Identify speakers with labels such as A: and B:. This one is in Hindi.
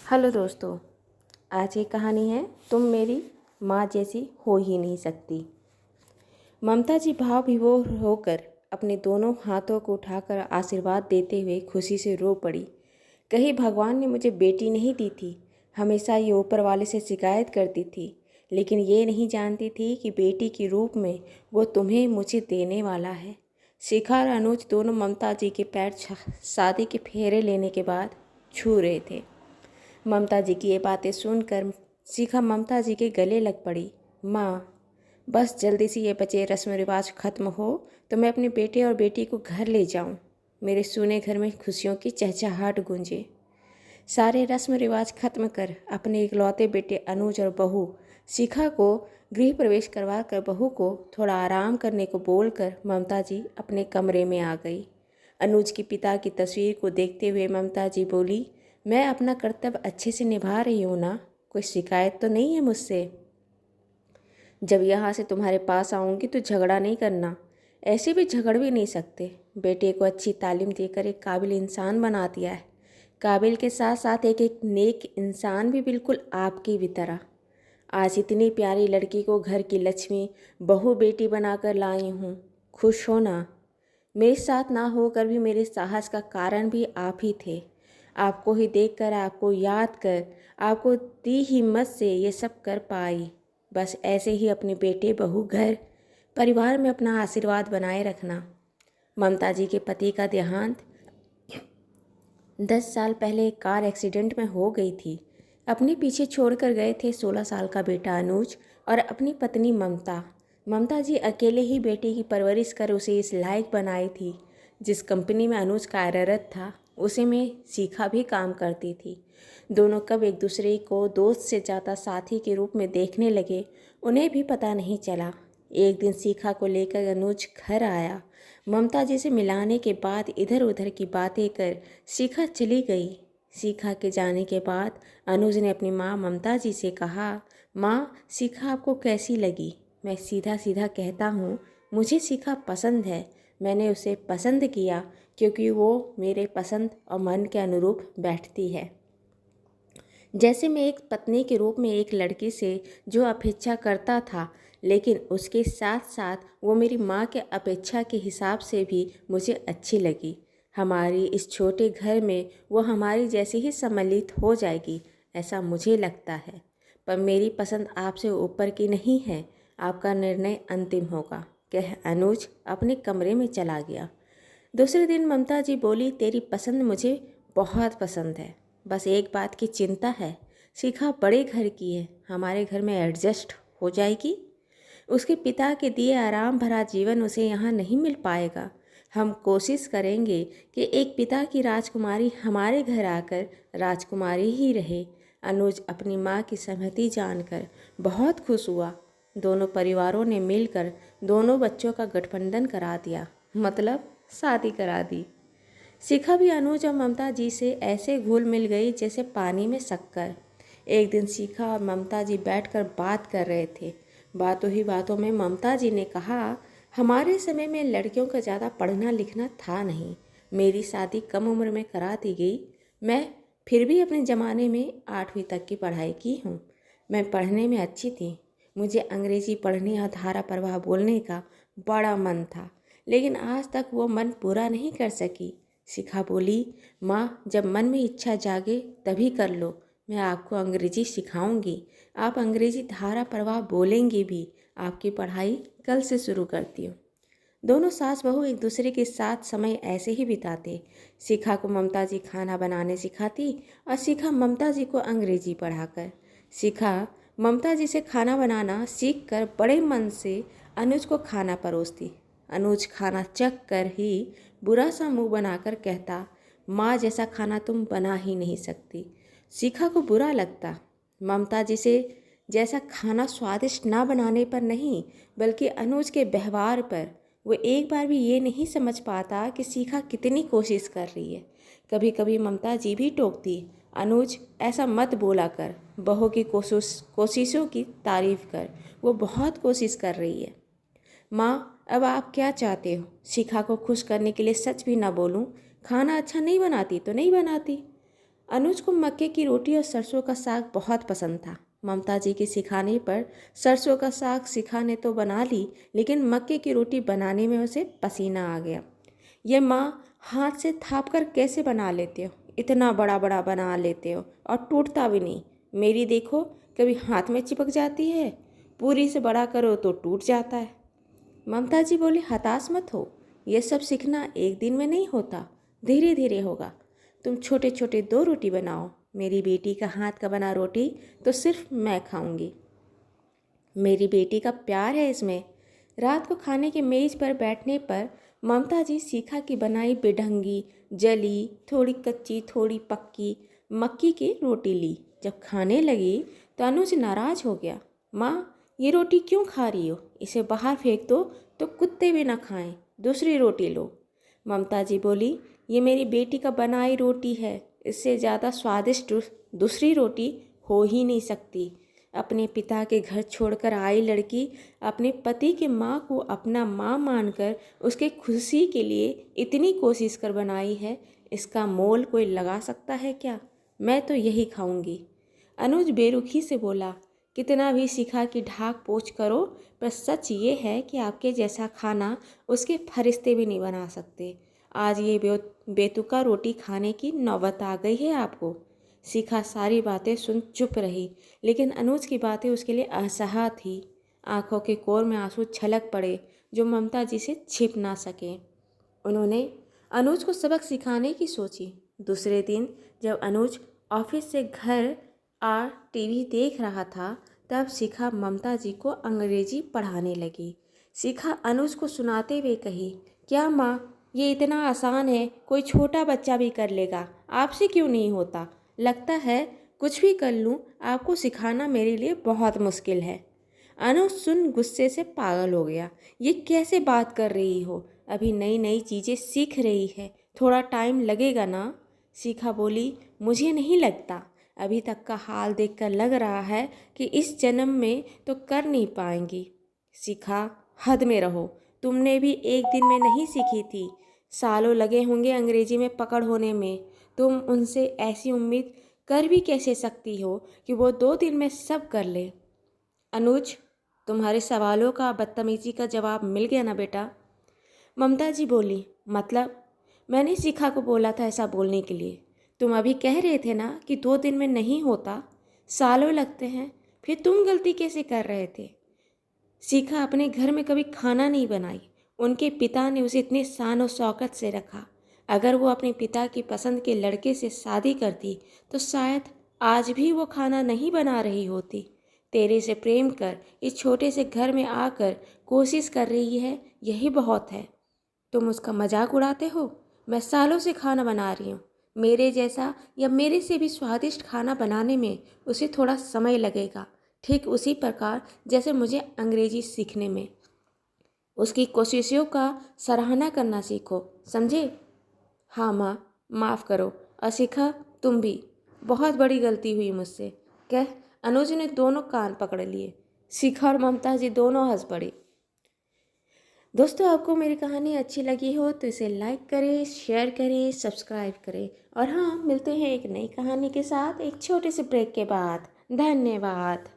A: हेलो दोस्तों। आज की कहानी है तुम मेरी माँ जैसी हो ही नहीं सकती। ममता जी भाव विभोर होकर अपने दोनों हाथों को उठाकर आशीर्वाद देते हुए खुशी से रो पड़ी। कहीं भगवान ने मुझे बेटी नहीं दी थी। हमेशा ये ऊपर वाले से शिकायत करती थी, लेकिन ये नहीं जानती थी कि बेटी के रूप में वो तुम्हें मुझे देने वाला है। शिखा और अनुज दोनों ममता जी के पैर शादी के फेरे लेने के बाद छू रहे थे। ममता जी की ये बातें सुनकर शिखा ममता जी के गले लग पड़ी। माँ, बस जल्दी से ये बचे रस्म रिवाज ख़त्म हो तो मैं अपने बेटे और बेटी को घर ले जाऊं। मेरे सूने घर में खुशियों की चहचहाहट गूंजे। सारे रस्म रिवाज खत्म कर अपने इकलौते बेटे अनुज और बहू शिखा को गृह प्रवेश करवा कर बहू को थोड़ा आराम करने को बोलकर ममता जी अपने कमरे में आ गई। अनुज के पिता की तस्वीर को देखते हुए ममता जी बोली, मैं अपना कर्तव्य अच्छे से निभा रही हूँ ना, कोई शिकायत तो नहीं है मुझसे। जब यहाँ से तुम्हारे पास आऊँगी तो झगड़ा नहीं करना। ऐसे भी झगड़ भी नहीं सकते। बेटे को अच्छी तालीम देकर एक काबिल इंसान बना दिया है। काबिल के साथ साथ एक नेक इंसान भी, बिल्कुल आपकी भी तरह। आज इतनी प्यारी लड़की को घर की लक्ष्मी बहू बेटी बनाकर लाई हूँ। खुश हो ना। मेरे साथ ना होकर भी मेरे साहस का कारण भी आप ही थे। आपको ही देखकर, आपको याद कर, आपको दी हिम्मत से ये सब कर पाई। बस ऐसे ही अपने बेटे बहू घर परिवार में अपना आशीर्वाद बनाए रखना। ममता जी के पति का देहांत 10 साल पहले एक कार एक्सीडेंट में हो गई थी। अपने पीछे छोड़कर गए थे 16 साल का बेटा अनुज और अपनी पत्नी ममता। ममता जी अकेले ही बेटे की परवरिश कर उसे इस लायक बनाई थी। जिस कंपनी में अनुज कार्यरत था उसी में शिखा भी काम करती थी। दोनों कब एक दूसरे को दोस्त से ज़्यादा साथी के रूप में देखने लगे, उन्हें भी पता नहीं चला। एक दिन शिखा को लेकर अनुज घर आया। ममता जी से मिलाने के बाद इधर उधर की बातें कर शिखा चली गई। शिखा के जाने के बाद अनुज ने अपनी माँ ममता जी से कहा, माँ, शिखा आपको कैसी लगी? मैं सीधा सीधा कहता हूँ, मुझे शिखा पसंद है। मैंने उसे पसंद किया क्योंकि वो मेरे पसंद और मन के अनुरूप बैठती है। जैसे मैं एक पत्नी के रूप में एक लड़की से जो अपेक्षा करता था, लेकिन उसके साथ साथ वो मेरी माँ के अपेक्षा के हिसाब से भी मुझे अच्छी लगी। हमारी इस छोटे घर में वो हमारी जैसी ही सम्मिलित हो जाएगी, ऐसा मुझे लगता है। पर मेरी पसंद आपसे ऊपर की नहीं है। आपका निर्णय अंतिम होगा, कह अनुज अपने कमरे में चला गया। दूसरे दिन ममता जी बोली, तेरी पसंद मुझे बहुत पसंद है। बस एक बात की चिंता है, शिखा बड़े घर की है, हमारे घर में एडजस्ट हो जाएगी? उसके पिता के दिए आराम भरा जीवन उसे यहाँ नहीं मिल पाएगा। हम कोशिश करेंगे कि एक पिता की राजकुमारी हमारे घर आकर राजकुमारी ही रहे। अनुज अपनी माँ की सहमति जानकर बहुत खुश हुआ। दोनों परिवारों ने मिलकर दोनों बच्चों का गठबंधन करा दिया, मतलब शादी करा दी। शिखा भी अनुज और ममता जी से ऐसे घुल मिल गई जैसे पानी में शक्कर। एक दिन शिखा और ममता जी बैठकर बात कर रहे थे। बातों ही बातों में ममता जी ने कहा, हमारे समय में लड़कियों का ज़्यादा पढ़ना लिखना था नहीं। मेरी शादी कम उम्र में करा दी गई। मैं फिर भी अपने ज़माने में 8वीं तक की पढ़ाई की हूँ। मैं पढ़ने में अच्छी थी। मुझे अंग्रेज़ी पढ़ने और धारा प्रवाह बोलने का बड़ा मन था, लेकिन आज तक वो मन पूरा नहीं कर सकी। शिखा बोली, माँ, जब मन में इच्छा जागे तभी कर लो। मैं आपको अंग्रेजी सिखाऊंगी। आप अंग्रेजी धारा प्रवाह बोलेंगी भी। आपकी पढ़ाई कल से शुरू करती हूँ। दोनों सास बहू एक दूसरे के साथ समय ऐसे ही बिताते। शिखा को ममता जी खाना बनाने सिखाती और शिखा ममता जी को अंग्रेजी पढ़ाकर। शिखा ममता जी से खाना बनाना सीख कर बड़े मन से अनुज को खाना परोसती। अनुज खाना चख कर ही बुरा सा मुंह बनाकर कहता, माँ जैसा खाना तुम बना ही नहीं सकती। शिखा को बुरा लगता। ममता जी से जैसा खाना स्वादिष्ट ना बनाने पर नहीं, बल्कि अनुज के व्यवहार पर। वो एक बार भी ये नहीं समझ पाता कि शिखा कितनी कोशिश कर रही है। कभी कभी ममता जी भी टोकती, अनुज ऐसा मत बोला कर, बहू की कोशिशों की तारीफ कर, वो बहुत कोशिश कर रही है। माँ, अब आप क्या चाहते हो? शिखा को खुश करने के लिए सच भी ना बोलूं, खाना अच्छा नहीं बनाती तो नहीं बनाती। अनुज को मक्के की रोटी और सरसों का साग बहुत पसंद था। ममता जी के सिखाने पर सरसों का साग सिखाने तो बना ली, लेकिन मक्के की रोटी बनाने में उसे पसीना आ गया। ये माँ, हाथ से थाप कर कैसे बना लेते हो? इतना बड़ा बड़ा बना लेते हो और टूटता भी नहीं। मेरी देखो, कभी हाथ में चिपक जाती है, पूरी से बड़ा करो तो टूट जाता है। ममता जी बोली, हताश मत हो, ये सब सीखना एक दिन में नहीं होता, धीरे धीरे होगा। तुम छोटे छोटे 2 रोटी बनाओ, मेरी बेटी का हाथ का बना रोटी तो सिर्फ मैं खाऊंगी। मेरी बेटी का प्यार है इसमें। रात को खाने की मेज पर बैठने पर ममता जी सीखा की बनाई बेढंगी, जली, थोड़ी कच्ची थोड़ी पक्की मक्की की रोटी ली। जब खाने लगी तो अनुज नाराज हो गया। माँ, ये रोटी क्यों खा रही हो? इसे बाहर फेंक दो तो कुत्ते भी ना खाएं, दूसरी रोटी लो। ममता जी बोली, ये मेरी बेटी का बनाई रोटी है, इससे ज़्यादा स्वादिष्ट दूसरी रोटी हो ही नहीं सकती। अपने पिता के घर छोड़कर आई लड़की अपने पति के माँ को अपना माँ मानकर उसके खुशी के लिए इतनी कोशिश कर बनाई है, इसका मोल कोई लगा सकता है क्या? मैं तो यही खाऊंगी। अनुज बेरुखी से बोला, कितना भी सिखा कि ढाक पोछ करो, पर सच ये है कि आपके जैसा खाना उसके फरिश्ते भी नहीं बना सकते। आज ये बेतुका रोटी खाने की नौबत आ गई है आपको। शिखा सारी बातें सुन चुप रही, लेकिन अनुज की बातें उसके लिए असह्य थी। आंखों के कोर में आंसू छलक पड़े जो ममता जी से छिप ना सके। उन्होंने अनुज को सबक सिखाने की सोची। दूसरे दिन जब अनुज ऑफिस से घर आ टीवी देख रहा था, तब शिखा ममता जी को अंग्रेजी पढ़ाने लगी। शिखा अनुज को सुनाते हुए कही, क्या माँ, ये इतना आसान है, कोई छोटा बच्चा भी कर लेगा, आपसे क्यों नहीं होता? लगता है कुछ भी कर लूँ, आपको सिखाना मेरे लिए बहुत मुश्किल है। अनुज सुन गुस्से से पागल हो गया। ये कैसे बात कर रही हो? अभी नई नई चीज़ें सीख रही है, थोड़ा टाइम लगेगा ना। शिखा बोली, मुझे नहीं लगता। अभी तक का हाल देखकर लग रहा है कि इस जन्म में तो कर नहीं पाएंगी। शिखा, हद में रहो। तुमने भी एक दिन में नहीं सीखी थी, सालों लगे होंगे अंग्रेजी में पकड़ होने में। तुम उनसे ऐसी उम्मीद कर भी कैसे सकती हो कि वो 2 दिन में सब कर ले? अनुज, तुम्हारे सवालों का बदतमीजी का जवाब मिल गया ना बेटा? ममता जी बोली, मतलब? मैंने शिखा को बोला था ऐसा बोलने के लिए। तुम अभी कह रहे थे ना कि 2 दिन में नहीं होता, सालों लगते हैं, फिर तुम गलती कैसे कर रहे थे? शिखा अपने घर में कभी खाना नहीं बनाई। उनके पिता ने उसे इतने शान और शौकत से रखा। अगर वो अपने पिता की पसंद के लड़के से शादी करती तो शायद आज भी वो खाना नहीं बना रही होती। तेरे से प्रेम कर इस छोटे से घर में आकर कोशिश कर रही है, यही बहुत है। तुम उसका मजाक उड़ाते हो। मैं सालों से खाना बना रही हूँ। मेरे जैसा या मेरे से भी स्वादिष्ट खाना बनाने में उसे थोड़ा समय लगेगा, ठीक उसी प्रकार जैसे मुझे अंग्रेजी सीखने में। उसकी कोशिशों का सराहना करना सीखो, समझे? हाँ माँ, माफ़ करो। अशिखा, तुम भी। बहुत बड़ी गलती हुई मुझसे, कह अनुज ने दोनों कान पकड़ लिए। शिखा और ममता जी दोनों हंस पड़ी। दोस्तों, आपको मेरी कहानी अच्छी लगी हो तो इसे लाइक करें, शेयर करें, सब्सक्राइब करें। और हाँ, मिलते हैं एक नई कहानी के साथ एक छोटे से ब्रेक के बाद। धन्यवाद।